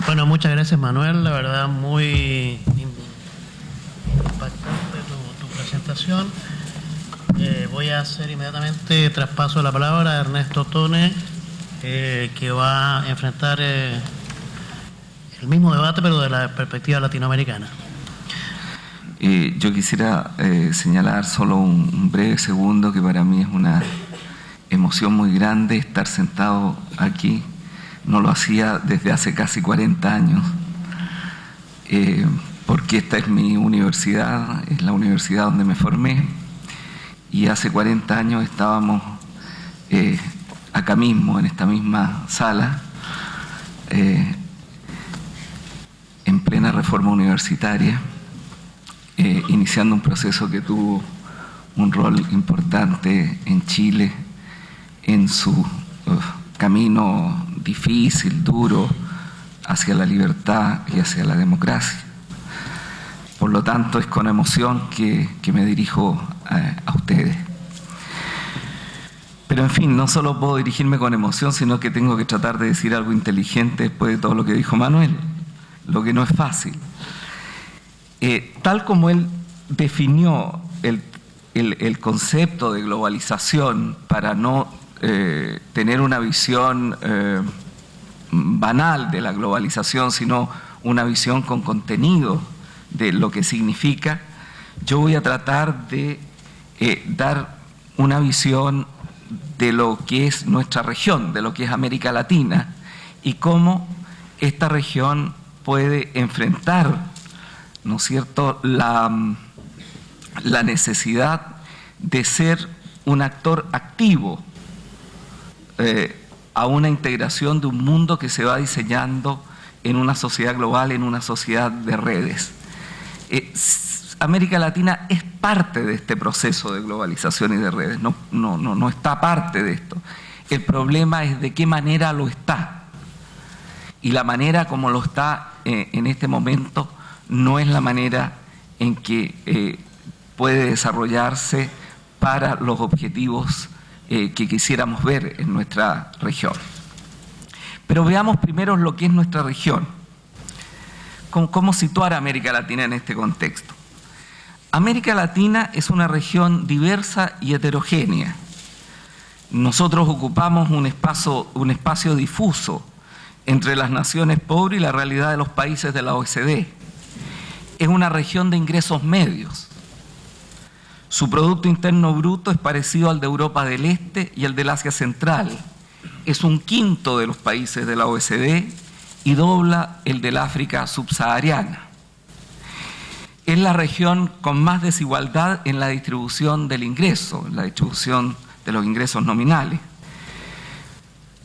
Bueno, muchas gracias, Manuel. La verdad, muy impactante tu presentación. Voy a hacer inmediatamente traspaso de la palabra a Ernesto Tone, que va a enfrentar el mismo debate, pero de la perspectiva latinoamericana. Yo quisiera señalar solo un breve segundo que para mí es una emoción muy grande estar sentado aquí. No lo hacía desde hace casi 40 años, porque esta es mi universidad, es la universidad donde me formé, y hace 40 años estábamos acá mismo, en esta misma sala, en plena reforma universitaria, iniciando un proceso que tuvo un rol importante en Chile, en su camino difícil, duro, hacia la libertad y hacia la democracia. Por lo tanto, es con emoción que me dirijo a ustedes. Pero en fin, no solo puedo dirigirme con emoción, sino que tengo que tratar de decir algo inteligente después de todo lo que dijo Manuel, lo que no es fácil. Tal como él definió el concepto de globalización para no tener una visión banal de la globalización, sino una visión con contenido de lo que significa, yo voy a tratar de dar una visión de lo que es nuestra región, de lo que es América Latina, y cómo esta región puede enfrentar, ¿no es cierto?, la necesidad de ser un actor activo a una integración de un mundo que se va diseñando en una sociedad global, en una sociedad de redes. América Latina es parte de este proceso de globalización y de redes, no está aparte de esto. El problema es de qué manera lo está. Y la manera como lo está en este momento no es la manera en que puede desarrollarse para los objetivos que quisiéramos ver en nuestra región. Pero veamos primero lo que es nuestra región. ¿Cómo situar a América Latina en este contexto? América Latina es una región diversa y heterogénea. Nosotros ocupamos un espacio difuso entre las naciones pobres y la realidad de los países de la OECD. Es una región de ingresos medios. Su Producto Interno Bruto es parecido al de Europa del Este y al del Asia Central. Es un quinto de los países de la OECD y dobla el del África subsahariana. Es la región con más desigualdad en la distribución del ingreso, en la distribución de los ingresos nominales.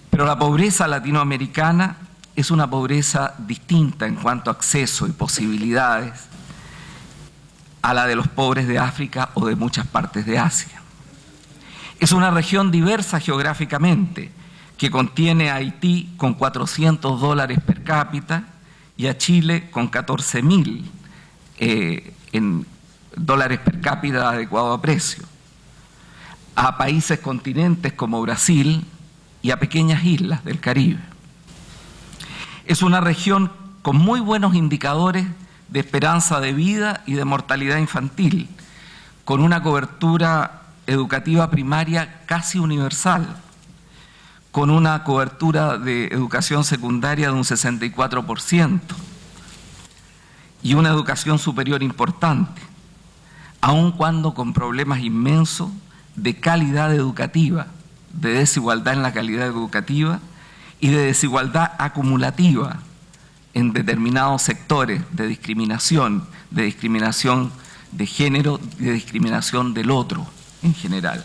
Pero la pobreza latinoamericana es una pobreza distinta en cuanto a acceso y posibilidades a la de los pobres de África o de muchas partes de Asia. Es una región diversa geográficamente, que contiene a Haití con $400 per cápita y a Chile con 14.000 en dólares per cápita adecuado a precio, a países continentes como Brasil y a pequeñas islas del Caribe. Es una región con muy buenos indicadores de esperanza de vida y de mortalidad infantil, con una cobertura educativa primaria casi universal, con una cobertura de educación secundaria de un 64% y una educación superior importante, aun cuando con problemas inmensos de calidad educativa, de desigualdad en la calidad educativa y de desigualdad acumulativa en determinados sectores de discriminación de género y de discriminación del otro en general,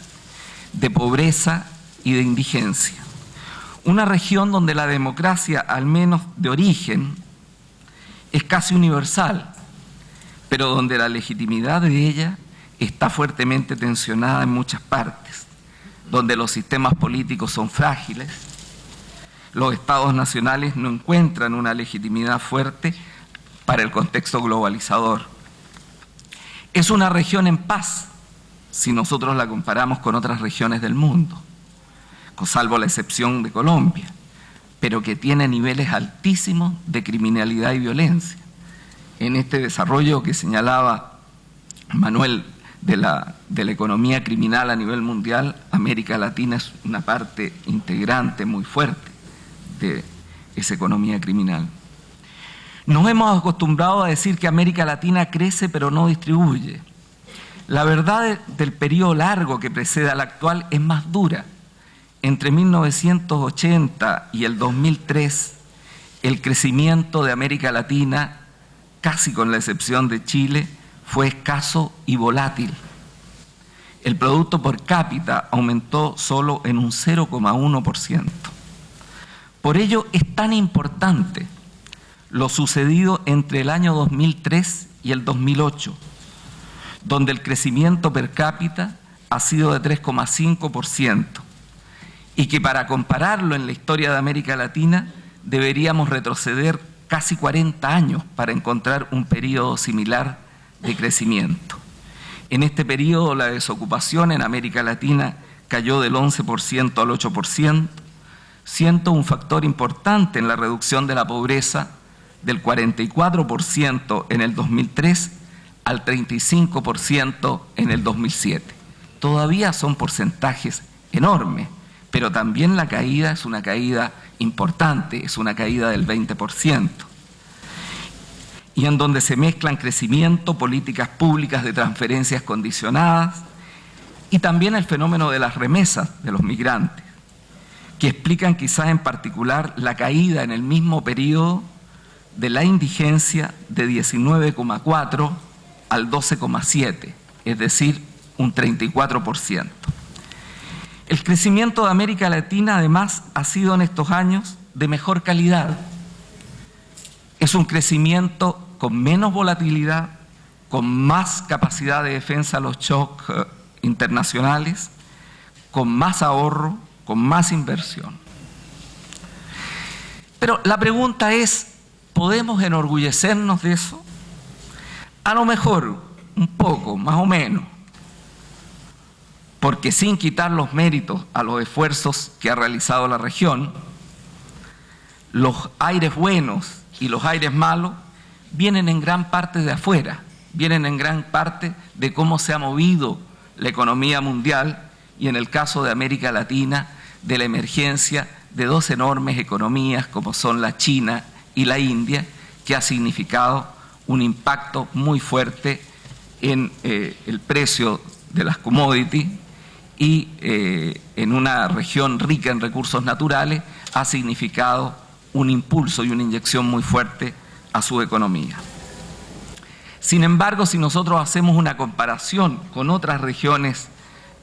de pobreza y de indigencia. Una región donde la democracia, al menos de origen, es casi universal, pero donde la legitimidad de ella está fuertemente tensionada en muchas partes, donde los sistemas políticos son frágiles, los estados nacionales no encuentran una legitimidad fuerte para el contexto globalizador. Es una región en paz, si nosotros la comparamos con otras regiones del mundo, salvo la excepción de Colombia, pero que tiene niveles altísimos de criminalidad y violencia. En este desarrollo que señalaba Manuel de la economía criminal a nivel mundial, América Latina es una parte integrante muy fuerte de esa economía criminal. Nos hemos acostumbrado a decir que América Latina crece pero no distribuye. La verdad del periodo largo que precede al actual es más dura. Entre 1980 y el 2003, el crecimiento de América Latina, casi con la excepción de Chile, fue escaso y volátil. El producto por cápita aumentó solo en un 0,1%. Por ello es tan importante lo sucedido entre el año 2003 y el 2008, donde el crecimiento per cápita ha sido de 3,5%, y que para compararlo en la historia de América Latina deberíamos retroceder casi 40 años para encontrar un periodo similar de crecimiento. En este periodo la desocupación en América Latina cayó del 11% al 8%, siendo un factor importante en la reducción de la pobreza del 44% en el 2003 al 35% en el 2007. Todavía son porcentajes enormes, pero también la caída es una caída importante, es una caída del 20%. Y en donde se mezclan crecimiento, políticas públicas de transferencias condicionadas y también el fenómeno de las remesas de los migrantes, que explican quizás en particular la caída en el mismo periodo de la indigencia de 19,4 al 12,7, es decir, un 34%. El crecimiento de América Latina, además, ha sido en estos años de mejor calidad. Es un crecimiento con menos volatilidad, con más capacidad de defensa a los shocks internacionales, con más ahorro, con más inversión. Pero la pregunta es, ¿podemos enorgullecernos de eso? A lo mejor, un poco, más o menos, porque sin quitar los méritos a los esfuerzos que ha realizado la región, los aires buenos y los aires malos vienen en gran parte de afuera, vienen en gran parte de cómo se ha movido la economía mundial y en el caso de América Latina, de la emergencia de dos enormes economías como son la China y la India, que ha significado un impacto muy fuerte en el precio de las commodities y en una región rica en recursos naturales ha significado un impulso y una inyección muy fuerte a su economía. Sin embargo, si nosotros hacemos una comparación con otras regiones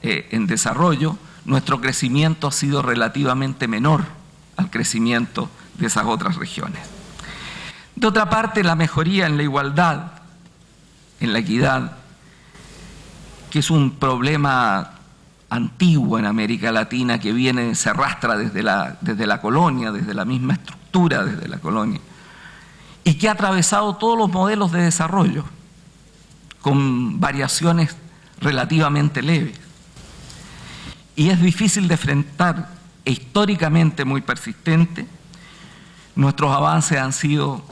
en desarrollo, nuestro crecimiento ha sido relativamente menor al crecimiento de esas otras regiones. De otra parte, la mejoría en la igualdad, en la equidad, que es un problema antiguo en América Latina que se arrastra desde la colonia, desde la misma estructura desde la colonia, y que ha atravesado todos los modelos de desarrollo, con variaciones relativamente leves. Y es difícil de enfrentar, e históricamente muy persistente. Nuestros avances han sido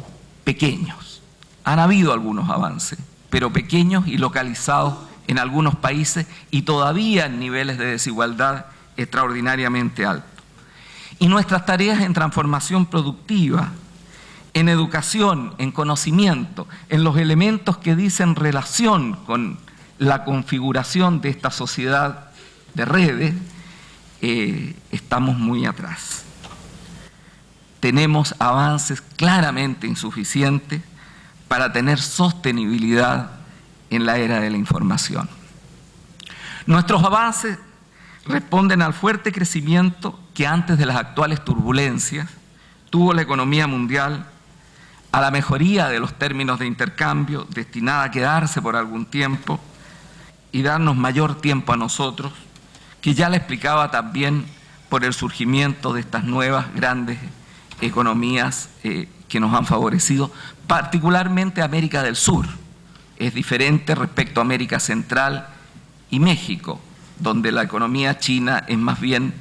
pequeños. Han habido algunos avances, pero pequeños y localizados en algunos países y todavía en niveles de desigualdad extraordinariamente altos. Y nuestras tareas en transformación productiva, en educación, en conocimiento, en los elementos que dicen relación con la configuración de esta sociedad de redes, estamos muy atrás. Tenemos avances claramente insuficientes para tener sostenibilidad en la era de la información. Nuestros avances responden al fuerte crecimiento que antes de las actuales turbulencias tuvo la economía mundial, a la mejoría de los términos de intercambio destinada a quedarse por algún tiempo y darnos mayor tiempo a nosotros, que ya le explicaba también por el surgimiento de estas nuevas grandes economías que nos han favorecido, particularmente América del Sur. Es diferente respecto a América Central y México, donde la economía china es más bien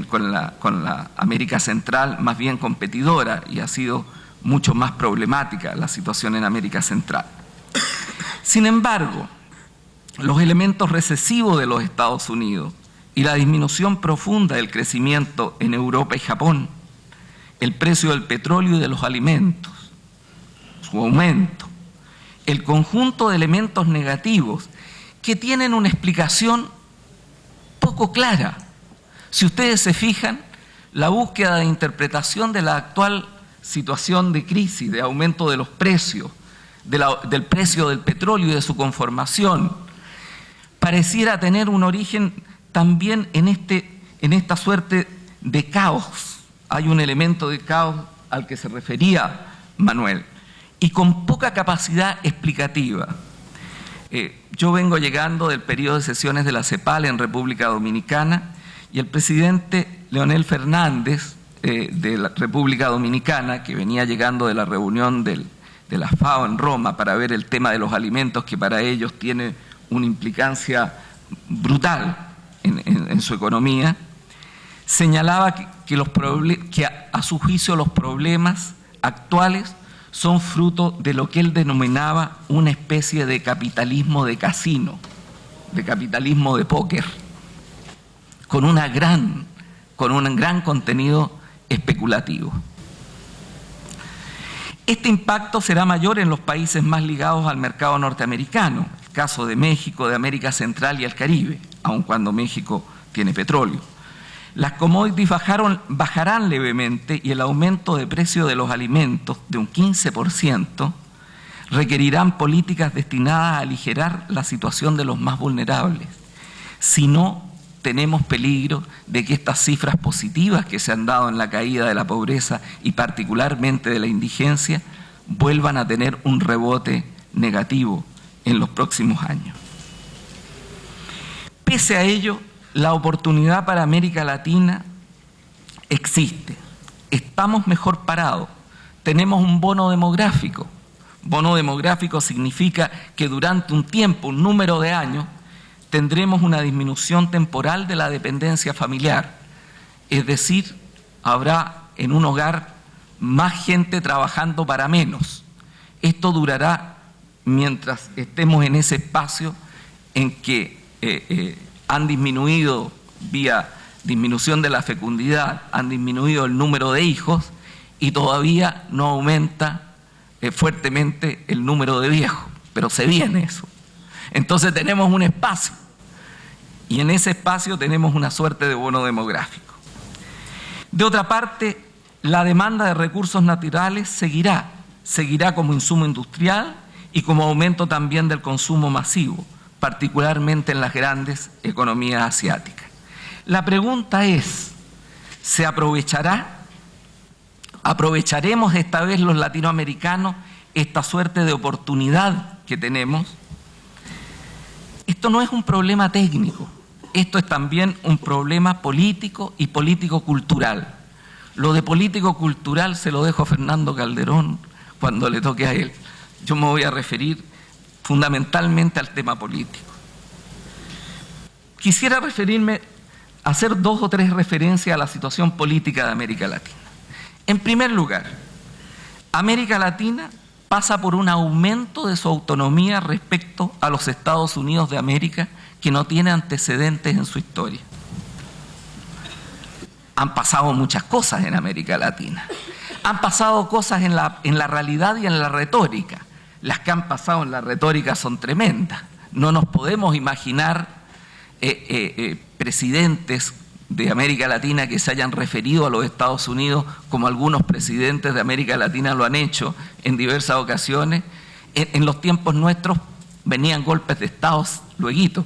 con la América Central más bien competidora, y ha sido mucho más problemática la situación en América Central. Sin embargo, los elementos recesivos de los Estados Unidos y la disminución profunda del crecimiento en Europa y Japón, el precio del petróleo y de los alimentos, su aumento, el conjunto de elementos negativos que tienen una explicación poco clara. Si ustedes se fijan, la búsqueda de interpretación de la actual situación de crisis, de aumento de los precios, del precio del petróleo y de su conformación, pareciera tener un origen también en esta suerte de caos. Hay un elemento de caos al que se refería Manuel, y con poca capacidad explicativa. Yo vengo llegando del periodo de sesiones de la CEPAL en República Dominicana, y el presidente Leonel Fernández de la República Dominicana, que venía llegando de la reunión de la FAO en Roma para ver el tema de los alimentos, que para ellos tiene una implicancia brutal en su economía, señalaba que a su juicio los problemas actuales son fruto de lo que él denominaba una especie de capitalismo de casino, de capitalismo de póker, con un gran contenido especulativo. Este impacto será mayor en los países más ligados al mercado norteamericano, el caso de México, de América Central y el Caribe, aun cuando México tiene petróleo. Las commodities bajarán levemente, y el aumento de precio de los alimentos de un 15% requerirán políticas destinadas a aligerar la situación de los más vulnerables. Si no, tenemos peligro de que estas cifras positivas que se han dado en la caída de la pobreza y particularmente de la indigencia vuelvan a tener un rebote negativo en los próximos años. Pese a ello, la oportunidad para América Latina existe. Estamos mejor parados. Tenemos un bono demográfico. Bono demográfico significa que durante un tiempo, un número de años, tendremos una disminución temporal de la dependencia familiar. Es decir, habrá en un hogar más gente trabajando para menos. Esto durará mientras estemos en ese espacio en que han disminuido, vía disminución de la fecundidad, han disminuido el número de hijos, y todavía no aumenta fuertemente el número de viejos, pero se viene eso. Entonces tenemos un espacio, y en ese espacio tenemos una suerte de bono demográfico. De otra parte, la demanda de recursos naturales seguirá como insumo industrial y como aumento también del consumo masivo, particularmente en las grandes economías asiáticas. La pregunta es, ¿aprovecharemos esta vez los latinoamericanos esta suerte de oportunidad que tenemos? Esto no es un problema técnico, esto es también un problema político y político-cultural. Lo de político-cultural se lo dejo a Fernando Calderón cuando le toque a él. Yo me voy a referir fundamentalmente al tema político. Quisiera hacer 2 o 3 referencias a la situación política de América Latina. En primer lugar, América Latina pasa por un aumento de su autonomía respecto a los Estados Unidos de América que no tiene antecedentes en su historia. Han pasado muchas cosas en América Latina. Han pasado cosas en la realidad y en la retórica. Las que han pasado en la retórica son tremendas. No nos podemos imaginar presidentes de América Latina que se hayan referido a los Estados Unidos como algunos presidentes de América Latina lo han hecho en diversas ocasiones. En los tiempos nuestros venían golpes de Estado lueguito.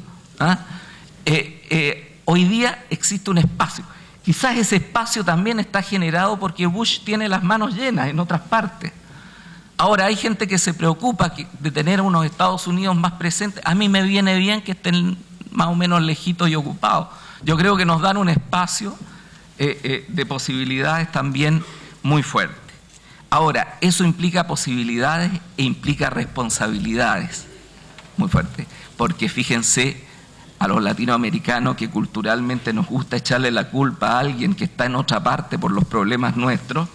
Hoy día existe un espacio. Quizás ese espacio también está generado porque Bush tiene las manos llenas en otras partes. Ahora, hay gente que se preocupa de tener unos Estados Unidos más presentes. A mí me viene bien que estén más o menos lejitos y ocupados. Yo creo que nos dan un espacio de posibilidades también muy fuerte. Ahora, eso implica posibilidades e implica responsabilidades muy fuertes, porque fíjense, a los latinoamericanos que culturalmente nos gusta echarle la culpa a alguien que está en otra parte por los problemas nuestros,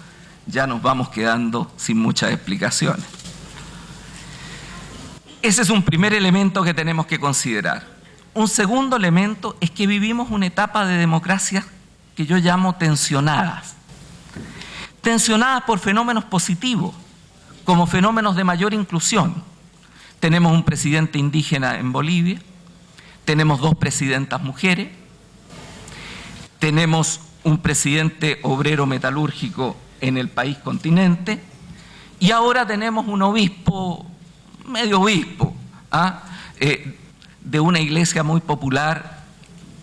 ya nos vamos quedando sin muchas explicaciones. Ese es un primer elemento que tenemos que considerar. Un segundo elemento es que vivimos una etapa de democracia que yo llamo tensionadas. Tensionadas por fenómenos positivos, como fenómenos de mayor inclusión. Tenemos un presidente indígena en Bolivia, tenemos 2 presidentas mujeres, tenemos un presidente obrero metalúrgico en el país continente, y ahora tenemos un obispo, medio obispo, de una iglesia muy popular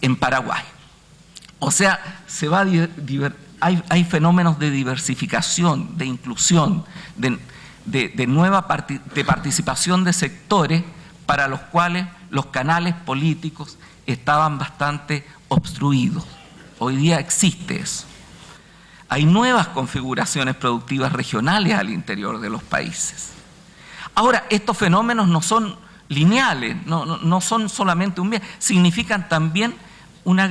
en Paraguay. O sea, hay fenómenos de diversificación, de inclusión, de participación de sectores para los cuales los canales políticos estaban bastante obstruidos. Hoy día existe eso. Hay nuevas configuraciones productivas regionales al interior de los países. Ahora, estos fenómenos no son lineales, no son solamente un bien, significan también unas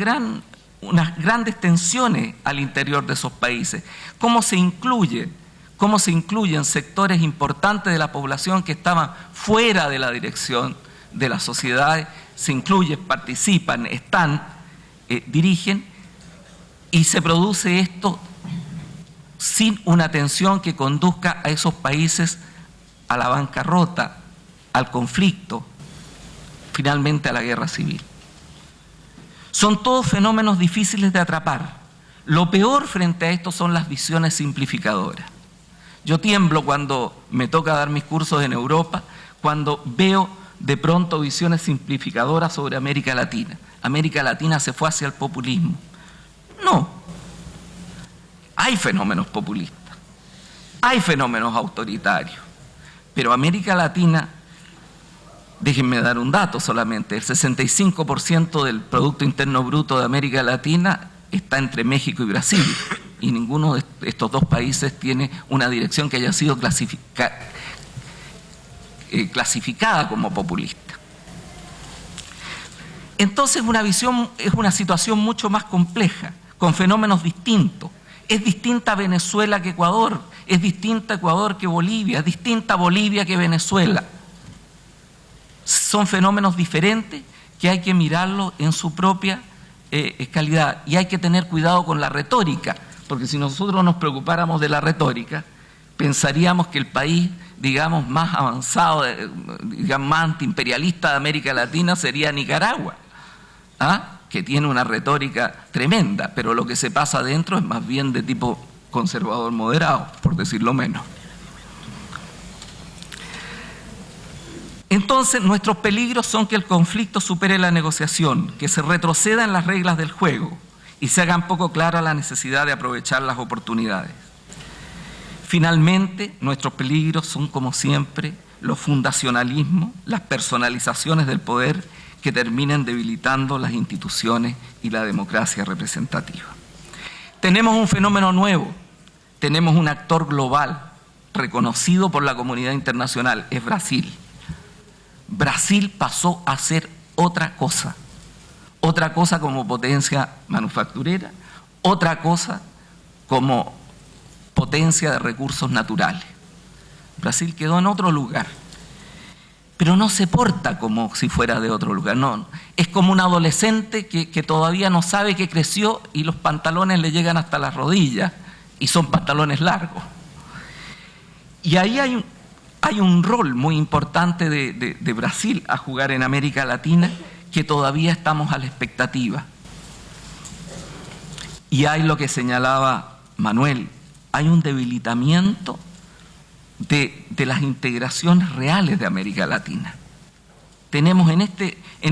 grandes tensiones al interior de esos países. ¿Cómo se incluyen sectores importantes de la población que estaban fuera de la dirección de las sociedades? Se incluyen, participan, dirigen, y se produce esto sin una tensión que conduzca a esos países a la bancarrota, al conflicto, finalmente a la guerra civil. Son todos fenómenos difíciles de atrapar. Lo peor frente a esto son las visiones simplificadoras. Yo tiemblo cuando me toca dar mis cursos en Europa, cuando veo de pronto visiones simplificadoras sobre América Latina. América Latina se fue hacia el populismo. No. Hay fenómenos populistas, hay fenómenos autoritarios, pero América Latina, déjenme dar un dato solamente, el 65% del Producto Interno Bruto de América Latina está entre México y Brasil, y ninguno de estos 2 países tiene una dirección que haya sido clasificada como populista. Entonces es una situación mucho más compleja, con fenómenos distintos. Es distinta Venezuela que Ecuador, es distinta Ecuador que Bolivia, es distinta Bolivia que Venezuela. Son fenómenos diferentes que hay que mirarlos en su propia calidad, y hay que tener cuidado con la retórica, porque si nosotros nos preocupáramos de la retórica, pensaríamos que el país, digamos, más avanzado, digamos, más antiimperialista de América Latina sería Nicaragua, que tiene una retórica tremenda, pero lo que se pasa adentro es más bien de tipo conservador moderado, por decirlo menos. Entonces, nuestros peligros son que el conflicto supere la negociación, que se retroceda en las reglas del juego y se hagan poco clara la necesidad de aprovechar las oportunidades. Finalmente, nuestros peligros son, como siempre, los fundacionalismos, las personalizaciones del poder que terminen debilitando las instituciones y la democracia representativa. Tenemos un fenómeno nuevo, tenemos un actor global reconocido por la comunidad internacional, es Brasil. Brasil pasó a ser otra cosa como potencia manufacturera, otra cosa como potencia de recursos naturales. Brasil quedó en otro lugar, pero no se porta como si fuera de otro lugar, no. Es como un adolescente que todavía no sabe que creció y los pantalones le llegan hasta las rodillas y son pantalones largos. Y ahí hay un rol muy importante de Brasil a jugar en América Latina, que todavía estamos a la expectativa. Y hay lo que señalaba Manuel, hay un debilitamiento de las integraciones reales de América Latina. Tenemos en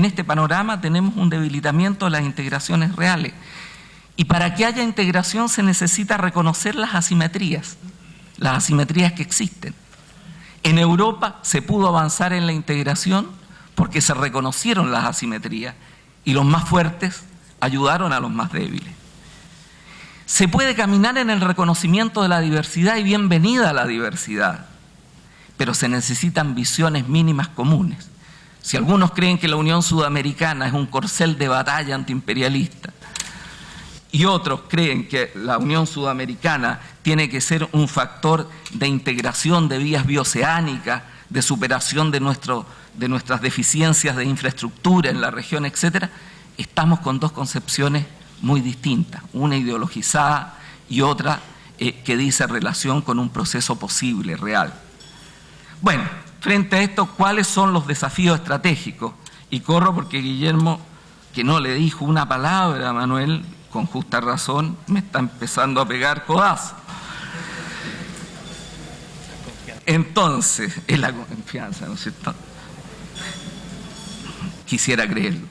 este panorama tenemos un debilitamiento de las integraciones reales. Y para que haya integración se necesita reconocer las asimetrías que existen. En Europa se pudo avanzar en la integración porque se reconocieron las asimetrías y los más fuertes ayudaron a los más débiles. Se puede caminar en el reconocimiento de la diversidad y bienvenida a la diversidad, pero se necesitan visiones mínimas comunes. Si algunos creen que la Unión Sudamericana es un corcel de batalla antiimperialista y otros creen que la Unión Sudamericana tiene que ser un factor de integración de vías bioceánicas, de superación de nuestras deficiencias de infraestructura en la región, etcétera, estamos con dos concepciones muy distintas, una ideologizada y otra que dice relación con un proceso posible, real. Bueno, frente a esto, ¿cuáles son los desafíos estratégicos? Y corro porque Guillermo, que no le dijo una palabra a Manuel, con justa razón, me está empezando a pegar codazo. Entonces, es la confianza, ¿no es cierto? Quisiera creerlo.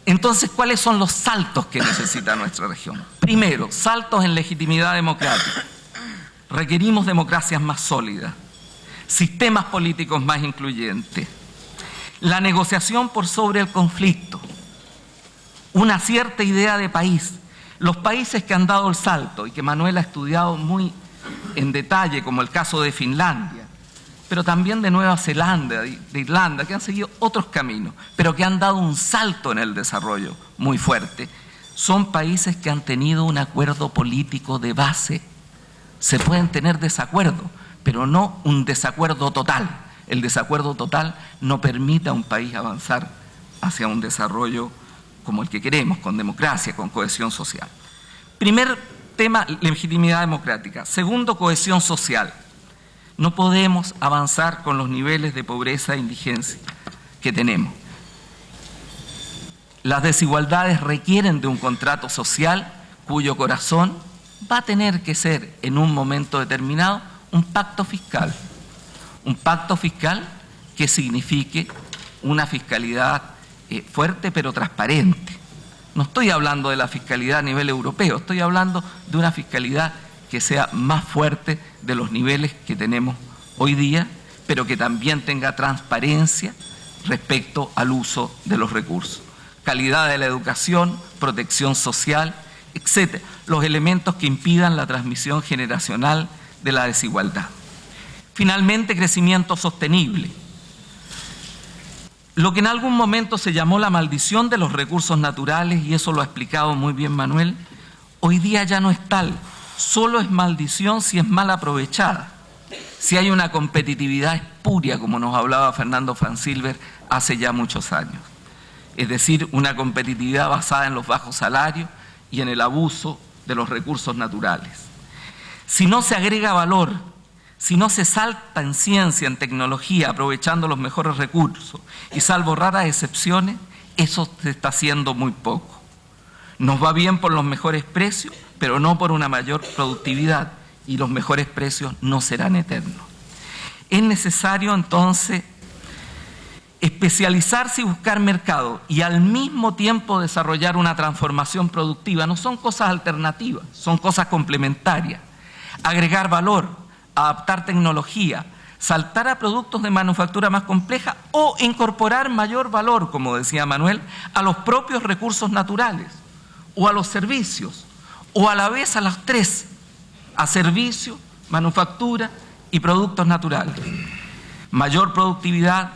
Entonces, ¿cuáles son los saltos que necesita nuestra región? Primero, saltos en legitimidad democrática. Requerimos democracias más sólidas, sistemas políticos más incluyentes, la negociación por sobre el conflicto, una cierta idea de país. Los países que han dado el salto y que Manuel ha estudiado muy en detalle, como el caso de Finlandia, pero también de Nueva Zelanda, de Irlanda, que han seguido otros caminos, pero que han dado un salto en el desarrollo muy fuerte, son países que han tenido un acuerdo político de base. Se pueden tener desacuerdos, pero no un desacuerdo total. El desacuerdo total no permite a un país avanzar hacia un desarrollo como el que queremos, con democracia, con cohesión social. Primer tema, legitimidad democrática. Segundo, cohesión social. No podemos avanzar con los niveles de pobreza e indigencia que tenemos. Las desigualdades requieren de un contrato social cuyo corazón va a tener que ser en un momento determinado un pacto fiscal. Un pacto fiscal que signifique una fiscalidad fuerte pero transparente. No estoy hablando de la fiscalidad a nivel europeo, estoy hablando de una fiscalidad que sea más fuerte de los niveles que tenemos hoy día, pero que también tenga transparencia respecto al uso de los recursos. Calidad de la educación, protección social, etcétera. Los elementos que impidan la transmisión generacional de la desigualdad. Finalmente, crecimiento sostenible. Lo que en algún momento se llamó la maldición de los recursos naturales, y eso lo ha explicado muy bien Manuel, hoy día ya no es tal. Solo es maldición si es mal aprovechada. Si hay una competitividad espuria, como nos hablaba Fernando Fransilver hace ya muchos años. Es decir, una competitividad basada en los bajos salarios y en el abuso de los recursos naturales. Si no se agrega valor, si no se salta en ciencia, en tecnología, aprovechando los mejores recursos, y salvo raras excepciones, eso se está haciendo muy poco. Nos va bien por los mejores precios, pero no por una mayor productividad, y los mejores precios no serán eternos. Es necesario entonces especializarse y buscar mercado y al mismo tiempo desarrollar una transformación productiva. No son cosas alternativas, son cosas complementarias. Agregar valor, adaptar tecnología, saltar a productos de manufactura más compleja o incorporar mayor valor, como decía Manuel, a los propios recursos naturales o a los servicios, o a la vez a las tres, a servicios, manufactura y productos naturales. Mayor productividad,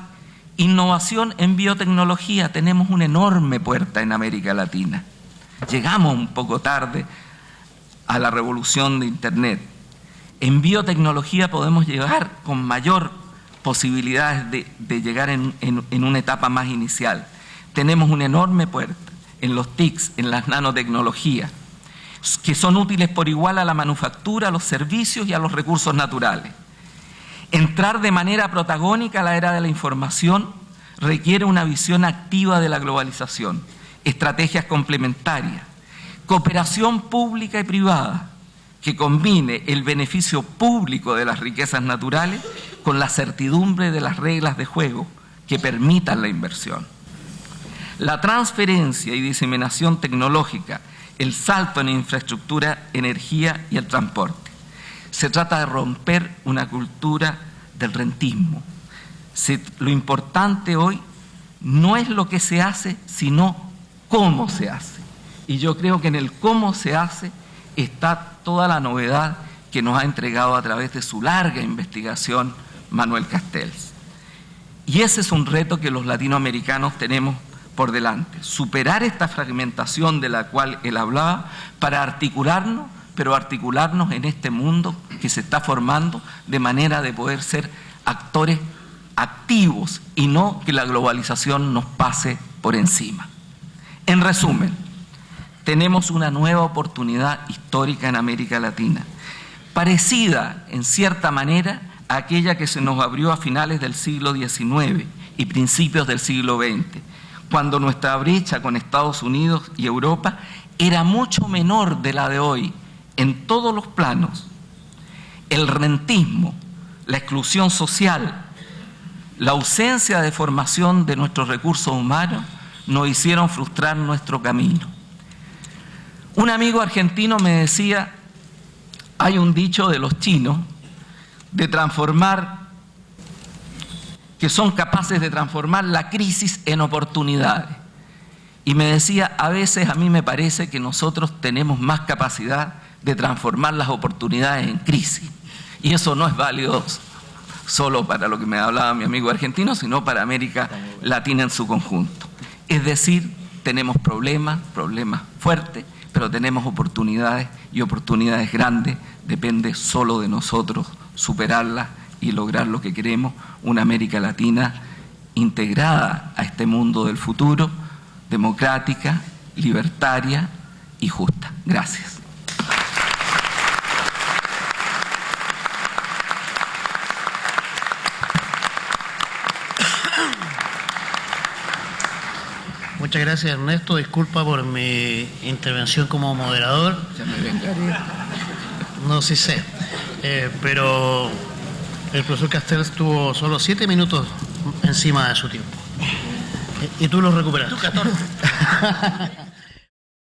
innovación en biotecnología. Tenemos una enorme puerta en América Latina. Llegamos un poco tarde a la revolución de Internet. En biotecnología podemos llegar con mayor posibilidades de llegar en una etapa más inicial. Tenemos una enorme puerta en los TICs, en las nanotecnologías, que son útiles por igual a la manufactura, a los servicios y a los recursos naturales. Entrar de manera protagónica a la era de la información requiere una visión activa de la globalización, estrategias complementarias, cooperación pública y privada, que combine el beneficio público de las riquezas naturales con la certidumbre de las reglas de juego que permitan la inversión. La transferencia y diseminación tecnológica, el salto en infraestructura, energía y el transporte. Se trata de romper una cultura del rentismo. Lo importante hoy no es lo que se hace, sino cómo se hace. Y yo creo que en el cómo se hace está toda la novedad que nos ha entregado a través de su larga investigación Manuel Castells. Y ese es un reto que los latinoamericanos tenemos por delante, superar esta fragmentación de la cual él hablaba para articularnos, pero articularnos en este mundo que se está formando de manera de poder ser actores activos y no que la globalización nos pase por encima. En resumen, tenemos una nueva oportunidad histórica en América Latina, parecida en cierta manera a aquella que se nos abrió a finales del siglo XIX y principios del siglo XX, cuando nuestra brecha con Estados Unidos y Europa era mucho menor de la de hoy en todos los planos. El rentismo, la exclusión social, la ausencia de formación de nuestros recursos humanos nos hicieron frustrar nuestro camino. Un amigo argentino me decía, hay un dicho de los chinos de transformar, que son capaces de transformar la crisis en oportunidades. Y me decía, a veces a mí me parece que nosotros tenemos más capacidad de transformar las oportunidades en crisis. Y eso no es válido solo para lo que me hablaba mi amigo argentino, sino para América Latina en su conjunto. Es decir, tenemos problemas fuertes, pero tenemos oportunidades y oportunidades grandes. Depende solo de nosotros superarlas y lograr lo que queremos, una América Latina integrada a este mundo del futuro, democrática, libertaria y justa. Gracias. Muchas gracias, Ernesto. Disculpa por mi intervención como moderador. Ya me vengaré. No, sí sé. Pero el profesor Castel estuvo solo 7 minutos encima de su tiempo. Y tú lo recuperaste. Tú 14.